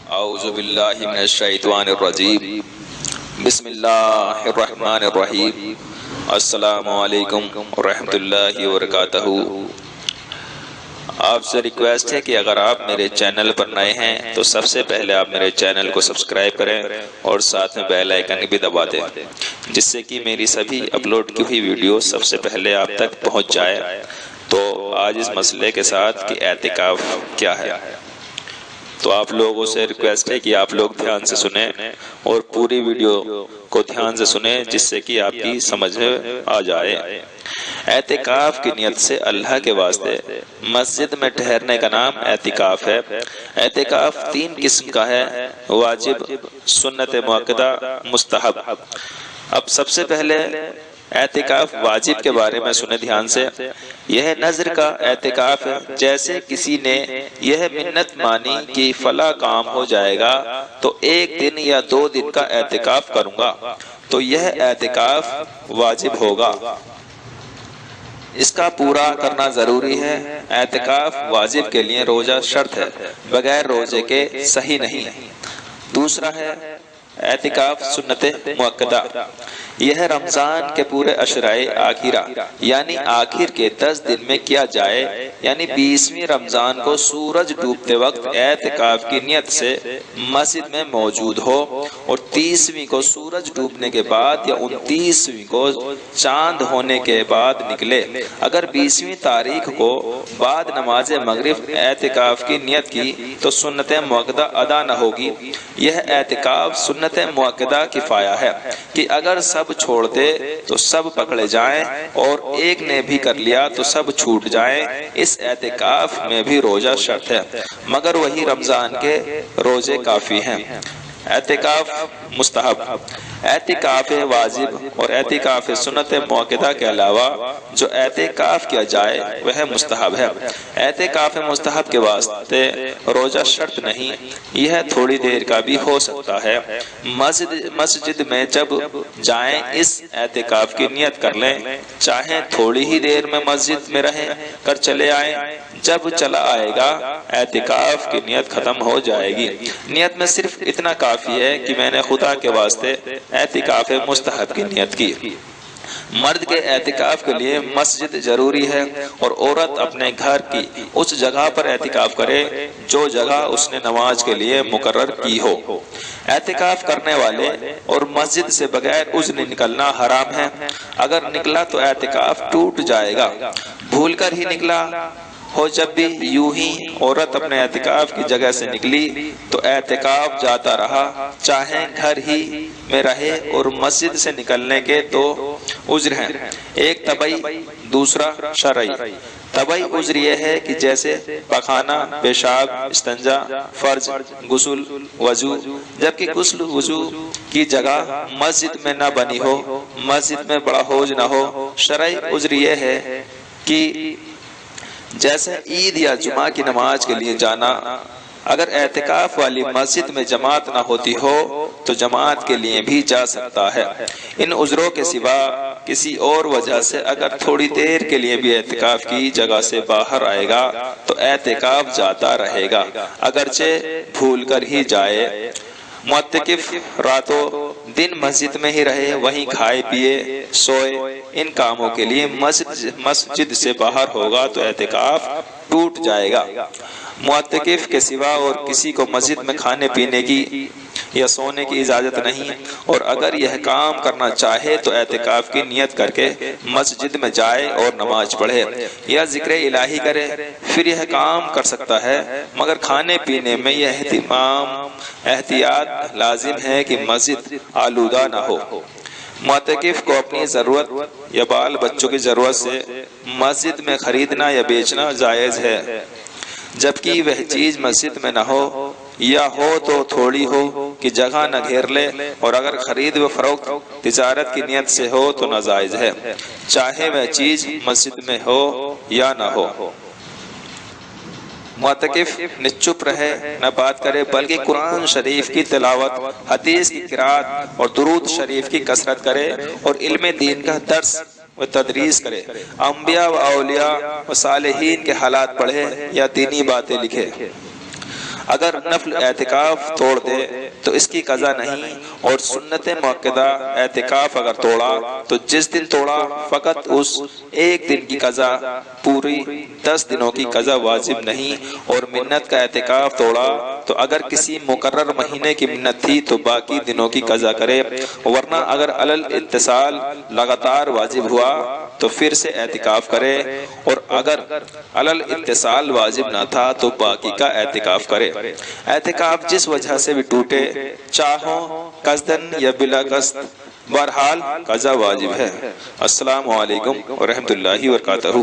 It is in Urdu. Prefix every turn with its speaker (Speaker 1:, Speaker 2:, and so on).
Speaker 1: اعوذ باللہ من الشیطان الرجیم بسم اللہ الرحمن الرحیم السلام علیکم ورحمۃ اللہ وبرکاتہ۔ آپ سے ریکویسٹ ہے کہ اگر آپ میرے چینل پر نئے ہیں تو سب سے پہلے آپ میرے چینل کو سبسکرائب کریں اور ساتھ میں بیل آئیکن بھی دبا دیں، جس سے کہ میری سبھی اپلوڈ کی ہوئی ویڈیو سب سے پہلے آپ تک پہنچ جائے۔ تو آج اس مسئلے کے ساتھ کہ اعتکاف کیا ہے، تو آپ لوگوں سے ریکویسٹ ہے کہ آپ لوگ دھیان سے سنیں اور پوری ویڈیو کو دھیان سے سنیں، جس سے کہ آپ کی سمجھ میں آ جائے۔ اعتکاف کی نیت سے اللہ کے واسطے مسجد میں ٹھہرنے کا نام اعتکاف ہے۔ اعتکاف 3 قسم کا ہے: واجب، سنت مؤکدہ، مستحب۔ اب سب سے پہلے اعتکاف واجب کے بارے میں سنیں دھیان سے۔ یہ نذر کا اعتکاف ہے، جیسے کسی نے یہ منت مانی کہ فلاں کام ہو جائے گا تو 1 دن یا 2 دن کا اعتکاف کروں گا، تو یہ اعتکاف واجب ہوگا، اس کا پورا کرنا ضروری ہے۔ اعتکاف واجب کے لیے روزہ شرط ہے، بغیر روزے کے صحیح نہیں۔ دوسرا ہے اعتکاف سنت مؤکدہ۔ یہ رمضان کے پورے عشرۂ آخرہ یعنی آخر کے 10 دن میں کیا جائے، یعنی 20ویں رمضان کو سورج ڈوبتے وقت اعتکاف کی نیت سے مسجد میں موجود ہو، اور 30ویں کو سورج ڈوبنے کے بعد یا 29ویں کو چاند ہونے کے بعد نکلے۔ اگر 20ویں تاریخ کو بعد نماز مغرب اعتکاف کی نیت کی تو سنت مؤکدہ ادا نہ ہوگی۔ یہ اعتکاف سنت مؤکدہ کفایہ ہے کہ اگر سب چھوڑ دے تو سب پکڑے جائیں، اور ایک نے بھی کر لیا تو سب چھوٹ جائیں۔ اس اعتکاف میں بھی روزہ شرط ہے، مگر وہی رمضان کے روزے کافی ہیں۔ اعتکاف مستحب۔ اعتکاف واجب اور اعتکاف سنت مؤکدہ کے علاوہ جو اعتکاف کیا جائے وہ مستحب ہے۔ اعتکاف مستحب کے واسطے روزہ شرط نہیں، یہ تھوڑی دیر کا بھی ہو سکتا ہے۔ مسجد میں جب جائیں اس اعتکاف کی نیت کر لیں، چاہیں تھوڑی ہی دیر میں مسجد میں رہیں کر چلے آئیں، جب چلا آئے گا اعتکاف کی نیت ختم ہو جائے گی۔ نیت میں صرف اتنا کافی ہے کہ میں نے خدا کے واسطے اعتکاف مستحب کی نیت کی۔ مرد کے اعتکاف کے لیے مسجد ضروری ہے، اور عورت اپنے گھر کی اس جگہ پر اعتکاف کرے جو جگہ اس نے نماز کے لیے مقرر کی ہو۔ اعتکاف کرنے والے اور مسجد سے بغیر عذر نکلنا حرام ہے۔ اگر نکلا تو اعتکاف ٹوٹ جائے گا۔ بھول کر ہی نکلا ہو جب بھی یوں ہی عورت اپنے اعتکاف کی جگہ سے نکلی تو اعتکاف جاتا رہا، چاہے گھر ہی میں رہے، اور مسجد سے نکلنے کے 2 عذر ہیں، ایک طبعی، دوسرا شرعی۔ طبعی عذر یہ ہے کہ جیسے پخانہ، پیشاب، استنجا، فرض، غسل، وضو، جبکہ غسل وضو کی جگہ مسجد میں نہ بنی ہو، مسجد میں بڑا حوض نہ ہو۔ شرعی عذر یہ ہے کہ جیسے عید یا جمعہ کی نماز کے لیے جانا، اگر اعتکاف والی مسجد میں جماعت نہ ہوتی ہو تو جماعت کے لیے بھی جا سکتا ہے۔ ان عذروں کے سوا کسی اور وجہ سے اگر تھوڑی دیر کے لیے بھی اعتکاف کی جگہ سے باہر آئے گا تو اعتکاف جاتا رہے گا، اگرچہ بھول کر ہی جائے۔ معتکف راتوں دن مسجد میں ہی رہے، وہیں کھائے پیے سوئے، ان کاموں کے لیے مسجد سے باہر ہوگا تو اعتکاف ٹوٹ جائے گا۔ معتکف کے سوا اور کسی کو مسجد میں کھانے پینے کی یا سونے کی اجازت نہیں، اور اگر یہ کام کرنا چاہے تو اعتکاف کی نیت کر کے مسجد میں جائے اور نماز پڑھے یا ذکر الہی کرے، پھر یہ کام کر سکتا ہے، مگر کھانے پینے میں یہ احتیاط لازم ہے کہ مسجد آلودہ نہ ہو۔ معتکف کو اپنی ضرورت یا بال بچوں کی ضرورت سے مسجد میں خریدنا یا بیچنا جائز ہے، جبکہ وہ چیز مسجد میں نہ ہو، یا ہو تو تھوڑی ہو کہ جگہ نہ گھیر لے، اور اگر خرید و فروخت تجارت کی نیت سے ہو تو ناجائز ہے، چاہے وہ چیز مسجد میں ہو یا نہ ہو۔ معتکف نہ چپ رہے نہ بات کرے، بلکہ قرآن شریف کی تلاوت، حدیث کی قرات اور درود شریف کی کثرت کرے، اور علم دین کا درس و تدریس کرے، انبیاء و اولیاء و صالحین کے حالات پڑھے یا دینی باتیں لکھے۔ اگر نفل اعتکاف توڑ دے تو اس کی قضا نہیں، اور سنت مؤکدہ اعتکاف اگر توڑا تو جس دن توڑا فقط اس ایک دن کی قضا، پوری 10 دنوں کی قضا واجب نہیں۔ اور منت کا اعتکاف توڑا تو اگر کسی مقرر مہینے کی منت تھی تو باقی دنوں کی قضا کرے، ورنہ اگر علل اتصال لگاتار واجب ہوا تو پھر سے اعتکاف کرے، اور اگر علل اتصال واجب نہ تھا تو باقی کا اعتکاف کرے۔ اعتکاف جس وجہ سے بھی ٹوٹے، چاہو قصدن یا بلا قصد، بہرحال قضا واجب ہے۔ السلام علیکم ورحمۃ اللہ وبرکاتہ۔